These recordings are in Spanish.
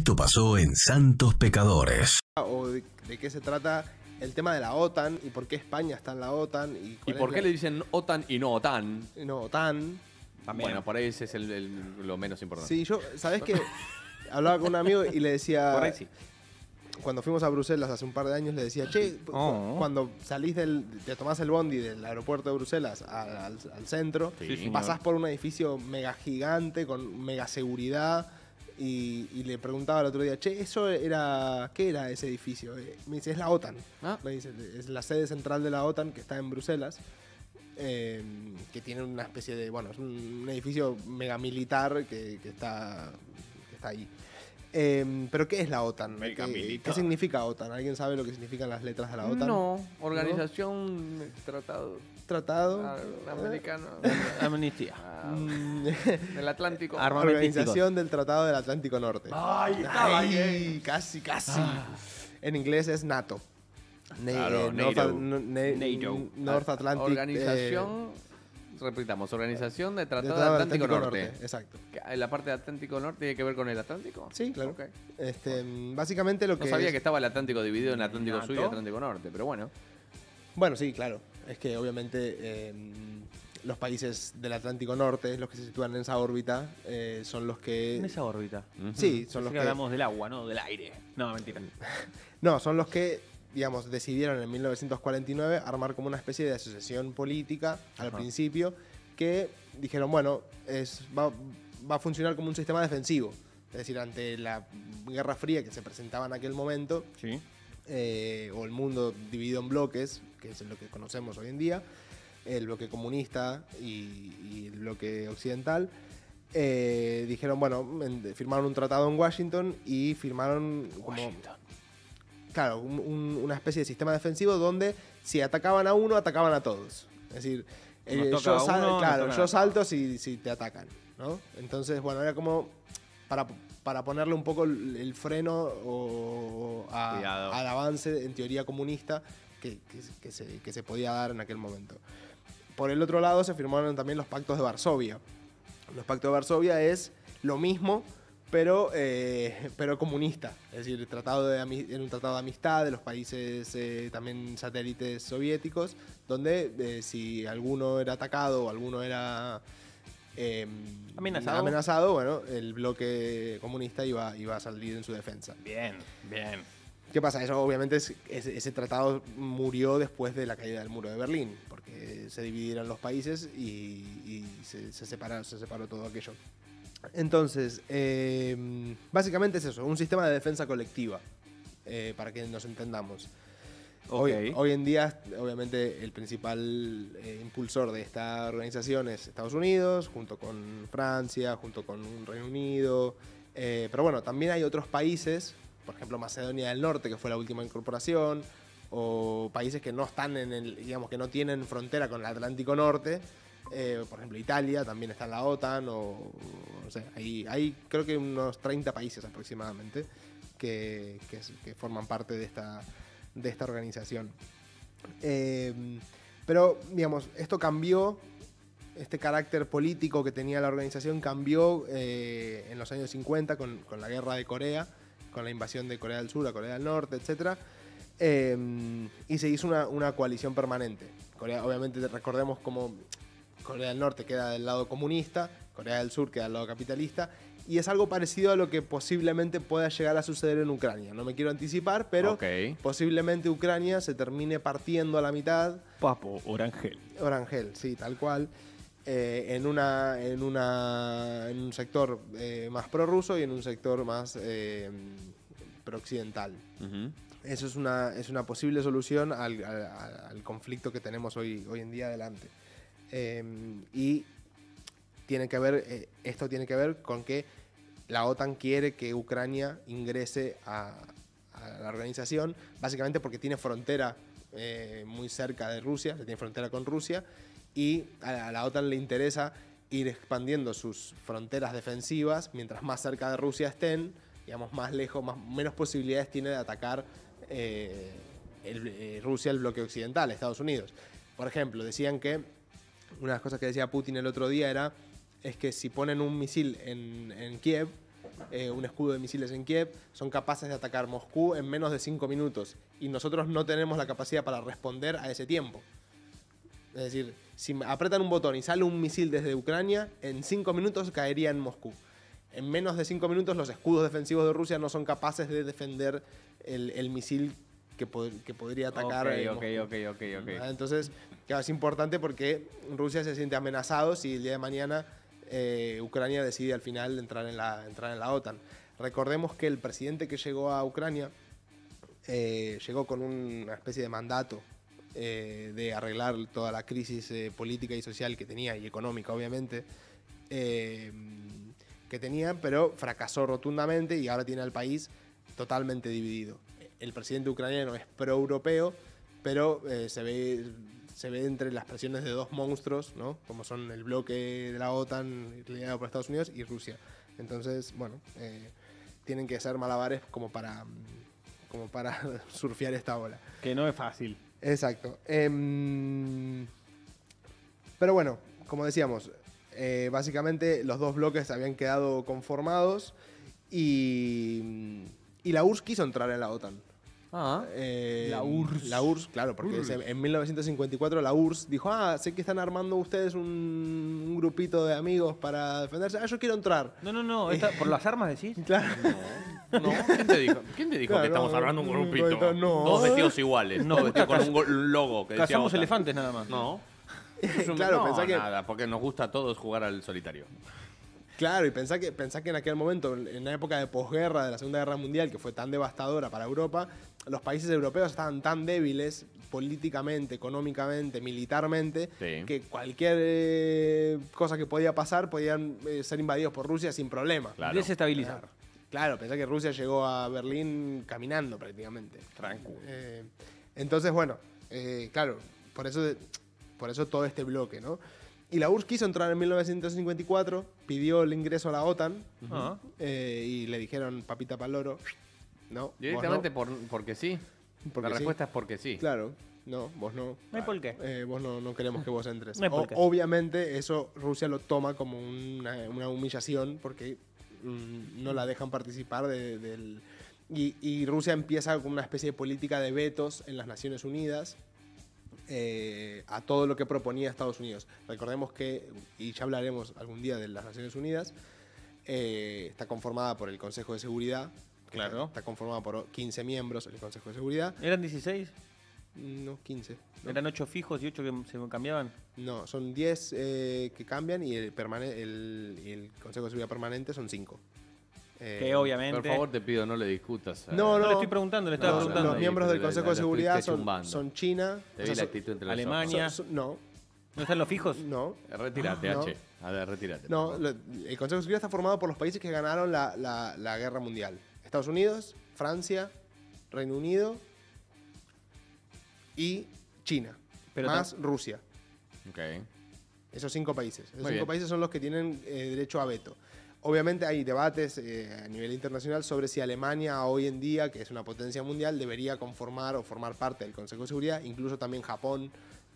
Esto pasó en Santos Pecadores. O de qué se trata el tema de la OTAN y por qué España está en la OTAN. ¿Y por qué le dicen OTAN y no OTAN? No, OTAN. También. Bueno, por ahí ese es lo menos importante. Sí, yo, ¿sabés qué? Hablaba con un amigo y le decía... Por ahí sí. Cuando fuimos a Bruselas hace un par de años le decía, che, cuando salís te tomás el bondi del aeropuerto de Bruselas al centro, Sí, pasás por un edificio mega gigante con mega seguridad y le preguntaba el otro día, che, ¿qué era ese edificio? Me dice, es la OTAN. Me dice, es la sede central de la OTAN que está en Bruselas. Que tiene una especie de, bueno, es un edificio mega militar que está ahí. Pero ¿qué es la OTAN? ¿Qué significa OTAN? ¿Alguien sabe lo que significan las letras de la OTAN? No, Organización Tratado Americano. Amnistía. Del Atlántico. Organización del Tratado del Atlántico Norte. ¡Ay! Casi. En inglés es NATO. Claro, North Atlantic. Organización, repitamos, Organización de Tratado del Atlántico Norte. Exacto. ¿La parte del Atlántico Norte tiene que ver con el Atlántico? Sí, claro. Okay. Básicamente lo que... No sabía que estaba el Atlántico dividido en Atlántico Sur y Atlántico Norte, pero bueno. Bueno, sí, claro. Es que obviamente los países del Atlántico Norte, los que se sitúan en esa órbita, son los que... En esa órbita. Sí, son los que... hablamos del agua, ¿no? Del aire. No, mentira. No, son los que, digamos, decidieron en 1949 armar como una especie de asociación política al principio que dijeron, bueno, va a funcionar como un sistema defensivo. Es decir, ante la Guerra Fría que se presentaba en aquel momento, Sí. O el mundo dividido en bloques, que es lo que conocemos hoy en día, el bloque comunista y el bloque occidental, dijeron, bueno, firmaron un tratado en Washington y firmaron como... Claro, una especie de sistema defensivo donde si atacaban a uno, atacaban a todos. Es decir, yo salto si te atacan, ¿no? Entonces, bueno, era como para ponerle un poco el freno al avance en teoría comunista que se podía dar en aquel momento. Por el otro lado se firmaron también los pactos de Varsovia. Los pactos de Varsovia es lo mismo, pero comunista. Es decir, era un tratado de amistad de los países también satélites soviéticos, donde si alguno era atacado o alguno era amenazado, bueno, el bloque comunista iba a salir en su defensa. Bien. ¿Qué pasa? Eso obviamente ese tratado murió después de la caída del muro de Berlín, porque se dividieron los países y se separó todo aquello. Entonces, básicamente es eso, un sistema de defensa colectiva, para que nos entendamos. Hoy en día, obviamente, el principal impulsor de esta organización es Estados Unidos, junto con Francia, junto con Reino Unido. Pero bueno, también hay otros países, por ejemplo Macedonia del Norte, que fue la última incorporación, o países que no están digamos que no tienen frontera con el Atlántico Norte. Por ejemplo, Italia también está en la OTAN, o no sé, hay creo que unos 30 países aproximadamente que forman parte de esta organización. Pero, digamos, esto cambió, este carácter político que tenía la organización cambió en los años 50 con la guerra de Corea, con la invasión de Corea del Sur a Corea del Norte, etc. Y se hizo una coalición permanente. Corea, obviamente, recordemos cómo Corea del Norte queda del lado comunista, Corea del Sur queda del lado capitalista, y es algo parecido a lo que posiblemente pueda llegar a suceder en Ucrania. No me quiero anticipar, pero posiblemente Ucrania se termine partiendo a la mitad. Papo, Orangel. Orangel, sí, tal cual. En un sector más prorruso y en un sector más prooccidental. Eso es una posible solución al conflicto que tenemos hoy en día adelante. Y esto tiene que ver con que la OTAN quiere que Ucrania ingrese a la organización, básicamente porque tiene frontera muy cerca de Rusia, tiene frontera con Rusia, y a la OTAN le interesa ir expandiendo sus fronteras defensivas. Mientras más cerca de Rusia estén, digamos, más lejos, menos posibilidades tiene de atacar Rusia, el bloque occidental, Estados Unidos. Por ejemplo, decían que una de las cosas que decía Putin el otro día es que si ponen un misil en Kiev, un escudo de misiles en Kiev, son capaces de atacar Moscú en menos de 5 minutos. Y nosotros no tenemos la capacidad para responder a ese tiempo. Es decir, si apretan un botón y sale un misil desde Ucrania, en 5 minutos caería en Moscú. En menos de 5 minutos los escudos defensivos de Rusia no son capaces de defender el misil que podría atacar. Ok. Entonces, claro, es importante porque Rusia se siente amenazado si el día de mañana Ucrania decide al final entrar en la OTAN. Recordemos que el presidente que llegó a Ucrania llegó con una especie de mandato de arreglar toda la crisis política y social que tenía, y económica obviamente, que tenía, pero fracasó rotundamente y ahora tiene al país totalmente dividido. El presidente ucraniano es pro-europeo, pero se ve entre las presiones de dos monstruos, ¿no? Como son el bloque de la OTAN liderado por Estados Unidos y Rusia. Entonces, bueno, tienen que hacer malabares como para surfear esta ola. Que no es fácil. Exacto. Pero bueno, como decíamos, básicamente los dos bloques habían quedado conformados y la URSS quiso entrar en la OTAN. La URSS. La URSS, claro, porque en 1954 la URSS dijo, sé que están armando ustedes un grupito de amigos para defenderse. Yo quiero entrar. No, ¿por las armas decís? Claro. No, ¿quién te dijo? Claro, que estamos hablando de un grupito? No. Todos vestidos iguales, No, todos vestidos con un logo que decía Cazamos OTAN. elefantes nada más. No. Claro, no, pensá que- nada, porque nos gusta a todos jugar al solitario. Claro, y pensá que en aquel momento, en la época de posguerra de la Segunda Guerra Mundial, que fue tan devastadora para Europa, los países europeos estaban tan débiles políticamente, económicamente, militarmente, Sí. que cualquier cosa que podía pasar podían ser invadidos por Rusia sin problema. Claro. Desestabilizar. Claro, pensá que Rusia llegó a Berlín caminando prácticamente. Tranquilo. Entonces, bueno, claro, por eso todo este bloque, ¿no? Y la URSS quiso entrar en 1954, pidió el ingreso a la OTAN y le dijeron, papita paloro, no. Directamente vos porque sí. Porque La sí. respuesta es porque sí. Claro, no, vos no. No hay por qué. Vos no queremos que vos entres. No hay por qué. Obviamente eso Rusia lo toma como una humillación porque no la dejan participar del... Y Rusia empieza con una especie de política de vetos en las Naciones Unidas a todo lo que proponía Estados Unidos. Recordemos que, y ya hablaremos algún día de las Naciones Unidas, está conformada por el Consejo de Seguridad. Claro. Está conformada por 15 miembros el Consejo de Seguridad. ¿Eran 16? No, 15. No. ¿Eran 8 fijos y 8 que se cambiaban? No, son 10 que cambian y el Consejo de Seguridad Permanente son 5. Que obviamente... Por favor, te pido, no le discutas. No, No le estoy preguntando, le estaba No, preguntando. Los miembros del la- Consejo la de Seguridad estuviste chumbando. son China. Te o vi sea, la actitud entre los Alemania. ojos. no, ¿No están los fijos? no. Retírate, No. H. A ver, retírate. No, por favor. el Consejo de Seguridad está formado por los países que ganaron la Guerra Mundial. Estados Unidos, Francia, Reino Unido y China. Pero más Rusia. Ok. Esos 5 países. Esos Muy 5 bien. países son los que tienen derecho a veto. Obviamente hay debates a nivel internacional sobre si Alemania hoy en día, que es una potencia mundial, debería conformar o formar parte del Consejo de Seguridad. Incluso también Japón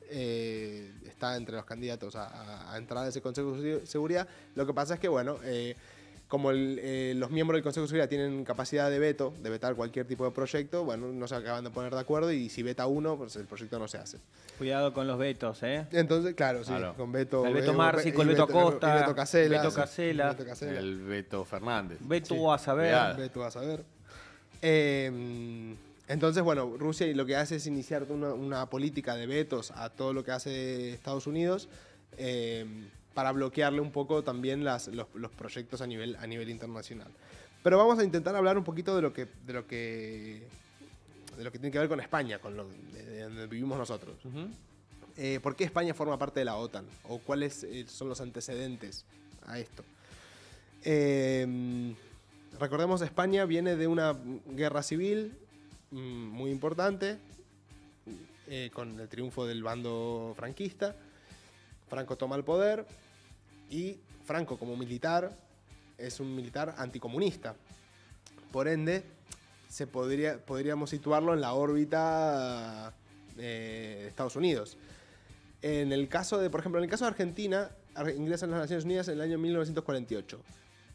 está entre los candidatos a entrar a ese Consejo de Seguridad. Lo que pasa es que, bueno, como los miembros del Consejo de Seguridad tienen capacidad de veto, de vetar cualquier tipo de proyecto, bueno, no se acaban de poner de acuerdo y si veta uno, pues el proyecto no se hace. Cuidado con los vetos, ¿eh? Entonces, claro, sí, Claro. con veto... El Beto Márcico, el Beto Acosta, y Beto Casella. Beto sí, Casella. Beto Casella. El Beto Fernández. Veto Sí. a saber. Cuidado. Beto a saber. Entonces, bueno, Rusia lo que hace es iniciar una política de vetos a todo lo que hace Estados Unidos para bloquearle un poco también los proyectos a nivel internacional. Pero vamos a intentar hablar un poquito de lo que tiene que ver con España, de donde vivimos nosotros. Ujú. ¿Por qué España forma parte de la OTAN? ¿O cuáles son los antecedentes a esto? Recordemos, España viene de una guerra civil muy importante, con el triunfo del bando franquista. Franco toma el poder y Franco, como militar, es un militar anticomunista. Por ende, podríamos situarlo en la órbita de Estados Unidos. En el caso de, por ejemplo, en el caso de Argentina, ingresa en las Naciones Unidas en el año 1948.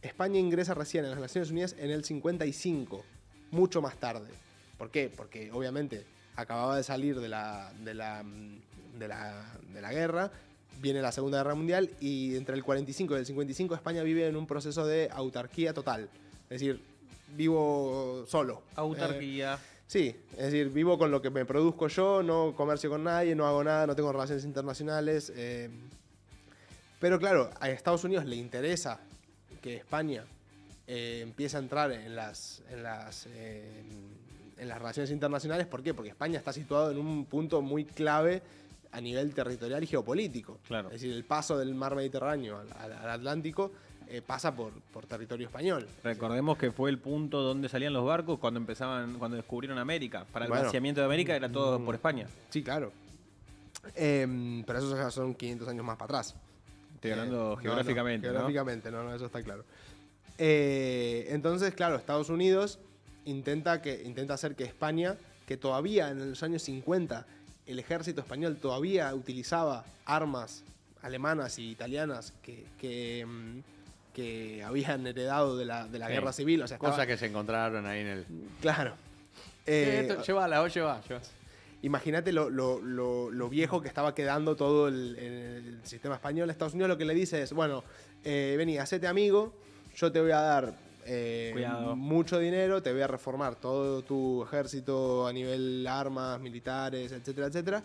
España ingresa recién en las Naciones Unidas en el 55, mucho más tarde. ¿Por qué? Porque obviamente acababa de salir de la guerra, viene la Segunda Guerra Mundial y entre el 45 y el 55 España vive en un proceso de autarquía total. Es decir, vivo solo. Autarquía. Sí, es decir, vivo con lo que me produzco yo, no comercio con nadie, no hago nada, no tengo relaciones internacionales. Pero claro, a Estados Unidos le interesa que España empiece a entrar en las relaciones internacionales. ¿Por qué? Porque España está situado en un punto muy clave a nivel territorial y geopolítico. Claro. Es decir, el paso del mar Mediterráneo al Atlántico pasa por territorio español. Recordemos que fue el punto donde salían los barcos cuando descubrieron América. Para el Bueno. vaciamiento de América era todo por España. Sí, claro. Pero esos ya son 500 años más para atrás. Estoy hablando geográficamente, ¿no? Geográficamente, no, eso está claro. Entonces, claro, Estados Unidos intenta hacer que España, que todavía en los años 50 el ejército español todavía utilizaba armas alemanas y italianas que habían heredado de la guerra civil. O sea, Cosas que se encontraron ahí en el... Claro. Llévala, lleva. Imagínate lo viejo que estaba quedando todo el sistema español. Estados Unidos lo que le dice es, bueno, vení, hacete amigo, yo te voy a dar mucho dinero, te voy a reformar todo tu ejército a nivel armas, militares, etcétera, etcétera,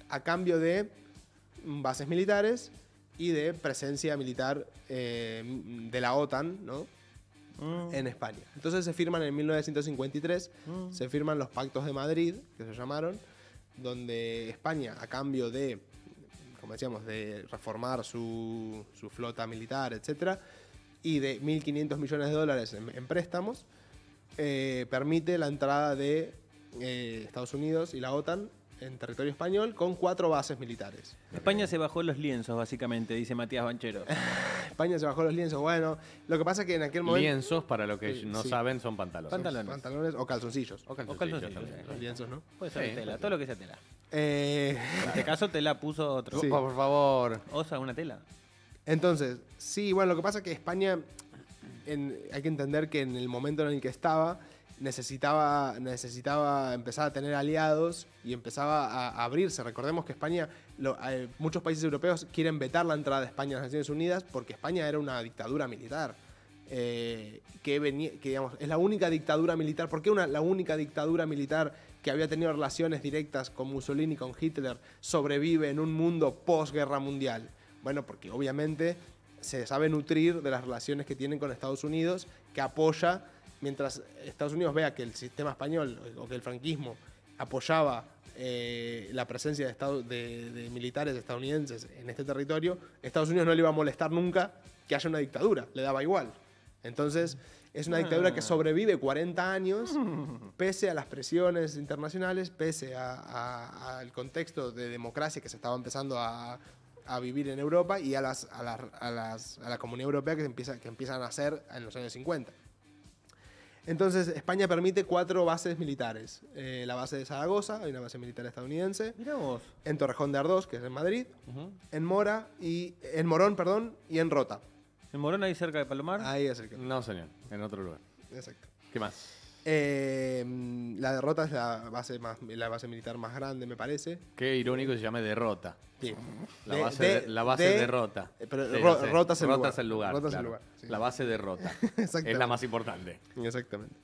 a cambio de bases militares y de presencia militar de la OTAN, ¿no? En España. Entonces se firman en 1953, se firman los Pactos de Madrid, que se llamaron, donde España, a cambio de, como decíamos, de reformar su flota militar, etcétera, y de 1.500 millones de dólares en préstamos, permite la entrada de Estados Unidos y la OTAN en territorio español con 4 bases militares. España se bajó los lienzos, básicamente, dice Matías Banchero. España se bajó los lienzos. Bueno, lo que pasa es que en aquel momento... Lienzos, para los que no Sí. saben, son pantalones. Pantalones o calzoncillos. O calzoncillos también. Los lienzos, ¿no? Puede ser Sí, tela, sí. todo lo que sea tela. Eh, En este caso tela puso otro. Sí. Por favor. Osa, una tela. Entonces, sí, bueno, lo que pasa es que España, hay que entender que en el momento en el que estaba, necesitaba empezar a tener aliados y empezaba a abrirse. Recordemos que España, muchos países europeos quieren vetar la entrada de España a las Naciones Unidas porque España era una dictadura militar. Que digamos, es la única dictadura militar. ¿Por qué la única dictadura militar que había tenido relaciones directas con Mussolini, con Hitler, sobrevive en un mundo posguerra mundial? Bueno, porque obviamente se sabe nutrir de las relaciones que tienen con Estados Unidos, que apoya, mientras Estados Unidos vea que el sistema español o que el franquismo apoyaba la presencia de militares estadounidenses en este territorio, Estados Unidos no le iba a molestar nunca que haya una dictadura, le daba igual. Entonces, es una dictadura que sobrevive 40 años, pese a las presiones internacionales, pese al contexto de democracia que se estaba empezando a vivir en Europa y a la Comunidad Europea que empiezan a hacer en los años 50. Entonces, España permite 4 bases militares. La base de Zaragoza, hay una base militar estadounidense. Mirá vos. En Torrejón de Ardós, que es en Madrid. En Morón, y en Rota. ¿En Morón ahí cerca de Palomar? Ahí es el que... No, señor. En otro lugar. Exacto. ¿Qué más? La de Rota es la base militar más grande, me parece. Qué irónico se llame derrota. Sí. La base derrota. Pero Sí, Rota sé. es el Rota lugar. es el lugar. Rota es el claro. lugar, sí. La base derrota. Exactamente. Es la más importante. Exactamente.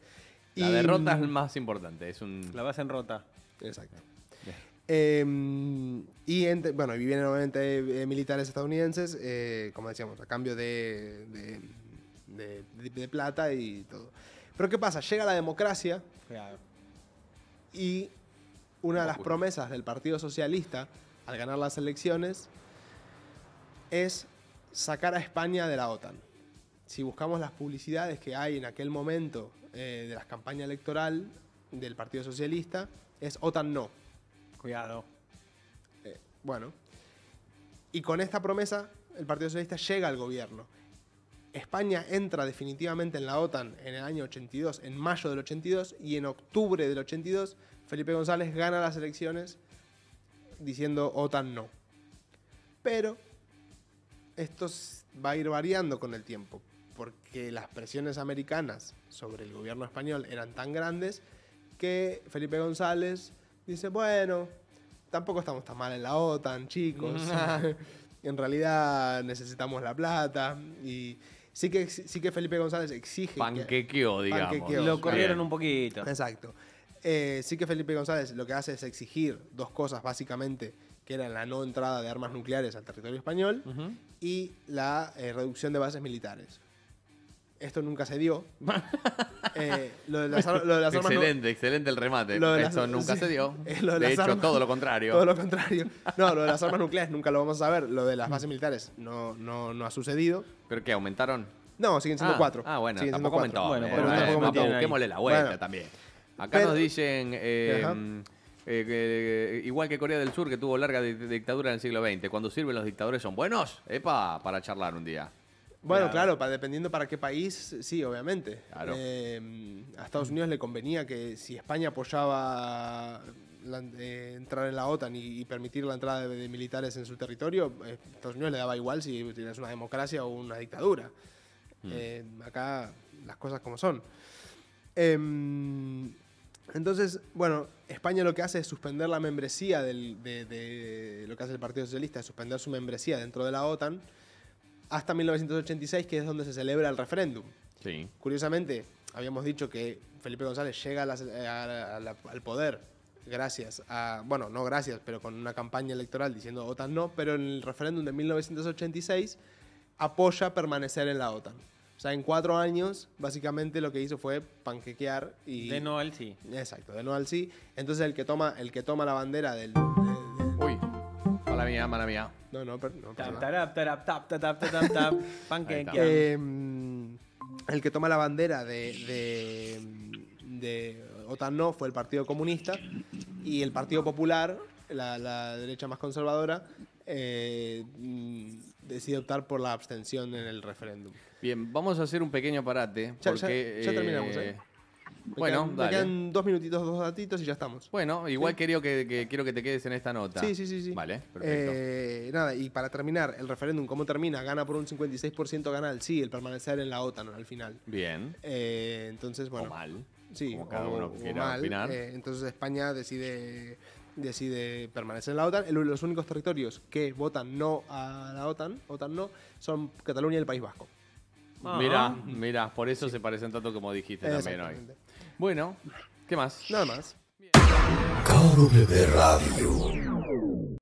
La derrota es más importante. Es un... La base en Rota. Exacto. Bien. Y vienen obviamente militares estadounidenses, como decíamos, a cambio de plata y todo. Pero ¿qué pasa? Llega la democracia Cuidado. y una de las promesas del Partido Socialista al ganar las elecciones es sacar a España de la OTAN. Si buscamos las publicidades que hay en aquel momento de la campaña electoral del Partido Socialista, es OTAN no. Cuidado. Bueno, y con esta promesa el Partido Socialista llega al gobierno. España entra definitivamente en la OTAN en el año 82, en mayo del 82, y en octubre del 82 Felipe González gana las elecciones diciendo OTAN no. Pero esto va a ir variando con el tiempo. porque las presiones americanas sobre el gobierno español eran tan grandes que Felipe González dice, bueno, tampoco estamos tan mal en la OTAN, chicos. En realidad necesitamos la plata. Y sí que Felipe González exige... Panquequeó, digamos. Panquequeó. Lo corrieron un poquito. Exacto. Sí que Felipe González lo que hace es exigir dos cosas básicamente, que eran la no entrada de armas nucleares al territorio español y la reducción de bases militares. Esto nunca se dio. Lo de las armas Excelente el remate. Esto nunca se dio. De hecho, armas, todo lo contrario. Todo lo contrario. No, lo de las armas nucleares nunca lo vamos a ver. Lo de las bases militares no ha sucedido. ¿Pero qué? ¿Aumentaron? No, siguen siendo 4. Bueno, siguen tampoco siendo aumentó. cuatro. Bueno, pero tampoco busquémosle la vuelta Bueno. también. Acá nos dicen, igual que Corea del Sur, que tuvo larga dictadura en el siglo XX, cuando sirven los dictadores son buenos, para charlar un día. Bueno, claro, dependiendo para qué país, sí, obviamente. Claro. A Estados Unidos le convenía que si España apoyaba entrar en la OTAN y permitir la entrada de militares en su territorio, a Estados Unidos le daba igual si tienes una democracia o una dictadura. Acá las cosas como son. Entonces, bueno, España lo que hace es suspender la membresía de lo que hace el Partido Socialista, es suspender su membresía dentro de la OTAN hasta 1986, que es donde se celebra el referéndum. Sí. Curiosamente, habíamos dicho que Felipe González llega al poder gracias a, bueno, no gracias, pero con una campaña electoral diciendo OTAN no, pero en el referéndum de 1986 apoya permanecer en la OTAN. O sea, en 4 años, básicamente lo que hizo fue panquequear y... De no al sí. Exacto, de no al sí. Entonces el que toma la bandera del... Uy, mala mía. No pasa Tap, nada. tarap, tarap, tap, tap, tap, tap, panquequear. El que toma la bandera de OTAN no fue el Partido Comunista, y el Partido Popular, la derecha más conservadora, decide optar por la abstención en el referéndum. Bien, vamos a hacer un pequeño parate. Ya Me terminamos, me quedan 2 minutitos, 2 datitos y ya estamos. Bueno, igual quiero que te quedes en esta nota. Sí. Vale, perfecto. Nada, y para terminar, el referéndum, ¿cómo termina? Gana por un 56%, gana el sí, el permanecer en la OTAN al final. Bien. Entonces, bueno. O mal. Sí, como cada uno quiera mal. opinar. Entonces España decide permanecer en la OTAN. Los únicos territorios que votan no a la OTAN no, son Cataluña y el País Vasco. Mira, por eso se parecen tanto como dijiste también hoy. Exactamente. Bueno, ¿qué más? Nada más. KW Radio.